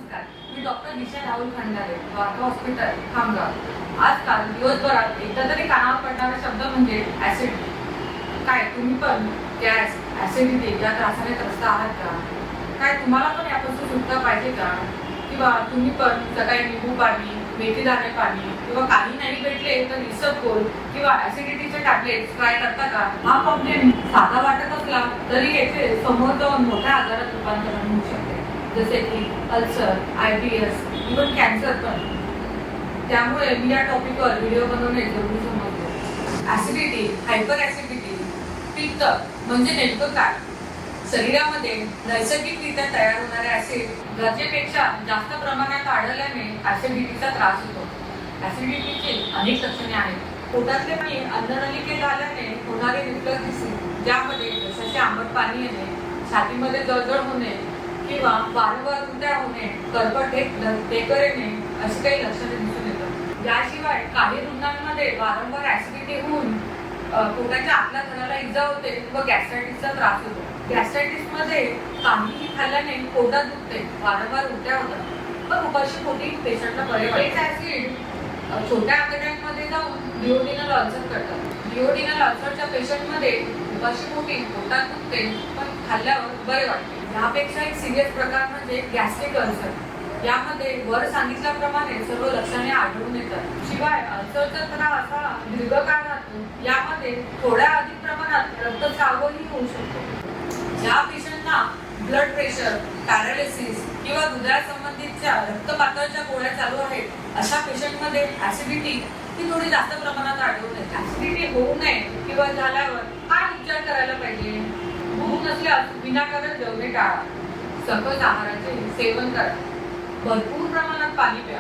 नमस्कार, मी डॉक्टर दिशा राहुल खंडारे, द्वारका हॉस्पिटल, खामगाव. आजकाल दिवसभरात एकदा तरी कानावर पडणारा शब्द म्हणजे ऍसिड. काय तुम्ही पण गॅस, ऍसिडिटी या त्रासाने त्रस्त आहात का? काय तुम्हाला पण यापासून सुटका पाहिजे का? किंवा तुम्ही पण सकाळी निंबू पाणी, मेथी दाणे पाणी किंवा काही नाही भेटले तर इसबगोल किंवा ऍसिडिटीचे टॅबलेट्स ट्राय करता का? हा प्रॉब्लेम साधा वाटत असला तरी याचे समोर जाऊन मोठ्या आजारात रूपांतरण होऊ शकते, जसे की अल्सर, IBS, इव्हन कॅन्सर पण. त्यामुळे मी या टॉपिकवर व्हिडिओ बनवणे जरुरी समजतो. ऍसिडिटी, हायपर ऍसिडिटी, पित्त म्हणजे नेमकं काय? शरीरामध्ये नैसर्गिकरित्या तयार होणारे ऍसिड गरजेपेक्षा जास्त प्रमाणात आढळल्याने ऍसिडिटीचा त्रास होतो. ऍसिडिटीची अनेक लक्षणे आहेत. पोटातले पाणी अन्ननलिकेत आल्याने होणारे रिफ्लक्स डिसीज, ज्यामध्ये घशाचे आंबट पाणी येणे, छातीमध्ये जळजळ होणे किंवा वारंवार उलट्या होणे, कर्कट ढेकर येणे अशी काही लक्षणे दिसून येतात. याशिवाय काही रुग्णांमध्ये वारंवार ऍसिडिटी होऊन पोटाच्या आतल्या थराला इजा होते व गॅस्ट्रायटिसचा त्रास होतो. गॅस्ट्रायटिस मध्ये काहीही खाल्ल्याने पोटात दुखते, वारंवार उलट्या होतात, पण उपाशी पोटी पेशंटला बरे वाटते. ऍसिड छोट्या आतड्यांमध्ये जाऊन डिओडिनल अल्सर करतात. डिओडिनल अल्सरच्या पेशंटमध्ये उपाशी पोटी पोटात दुखते, पण खाल्ल्यावर बरे वाटते. यापेक्षा एक सिरियस प्रकार म्हणजे गॅस्ट्रिक अल्सर. यामध्ये वर सांगितल्याप्रमाणे सर्व लक्षणे आढळून येतात. शिवाय अल्सरचा त्रास हा दीर्घकाळ राहतो. यामध्ये थोड्या अधिक प्रमाणात रक्तस्रावही होऊ शकतो. ज्या पेशंटना ब्लड प्रेशर, पॅरालिसिस किंवा हृदयासंबंधीच्या रक्तपातळच्या गोळ्या चालू आहेत, अशा पेशंटमध्ये ऍसिडिटी ही थोडी जास्त प्रमाणात आढळून येते. ऍसिडिटी होऊ नये किंवा झाल्यावर काय उपचार करायला पाहिजे? भूक नसल्यास विनाकारण जेवणे टाळा. सकस आहाराचे सेवन करा. भरपूर प्रमाणात पाणी प्या.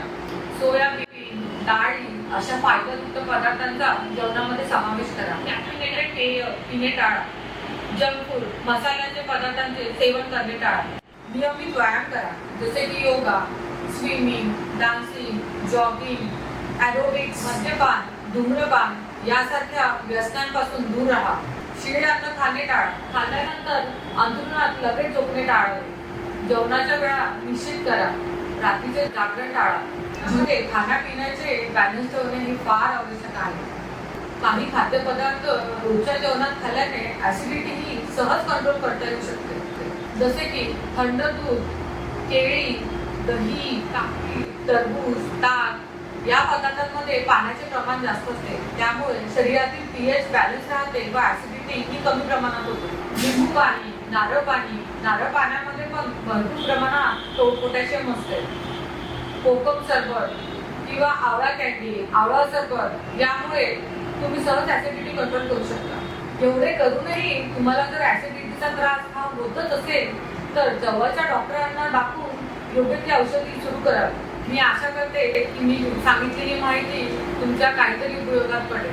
सोयाबीन, डाळी अशा फायबरयुक्त पदार्थांचा जेवणामध्ये समावेश करा. कॅफिनेटेड पेय पिणे टाळा. जंक फूड, मसाल्याचे पदार्थांचे सेवन करणे टाळा. नियमित व्यायाम करा, जसे की yoga, swimming, dancing, jogging, aerobics. मद्यपान, धूम्रपान यासारख्या व्यसनांपासून दूर राहा. शिळे अन्न खाणे टाळा. खाल्ल्यानंतर अंथरुणात लगेच झोपणे टाळावे. जेवणाच्या वेळा निश्चित करा. रात्रीचे जागरण टाळा. म्हणजे खाण्यापिण्याचे बॅलन्स ठेवणे हे फार आवश्यक आहे. काही खाद्यपदार्थ रोजच्या जेवणात खाल्ल्याने ऍसिडिटी ही सहज कंट्रोल करता येऊ शकते, जसे की थंड दूध, केळी, दही, काकडी, टरबूज, ताक या पदार्थांमध्ये पाण्याचे प्रमाण जास्त असते. त्यामुळे शरीरातील pH बॅलन्स राहते व ऍसिडिटी ही कमी प्रमाणात होते. लिंबू पाणी, नारळ पाणी. नारळ पाण्यामध्ये पण भरपूर प्रमाणात पोटॅशियम असते. कोकम सरबत किंवा आवळा कॅन्डी, आवळा सरबत यामुळे तुम्ही सहज ऍसिडिटी कंट्रोल करू शकता. एवढे करूनही तुम्हाला जर ऍसिडिटीचा त्रास हा होतच असेल तर जवळच्या डॉक्टरांना दाखवून योग्य ती औषधी सुरू करा. मी आशा करते की मी सांगितलेली माहिती तुमच्या काहीतरी उपयोगात पडेल.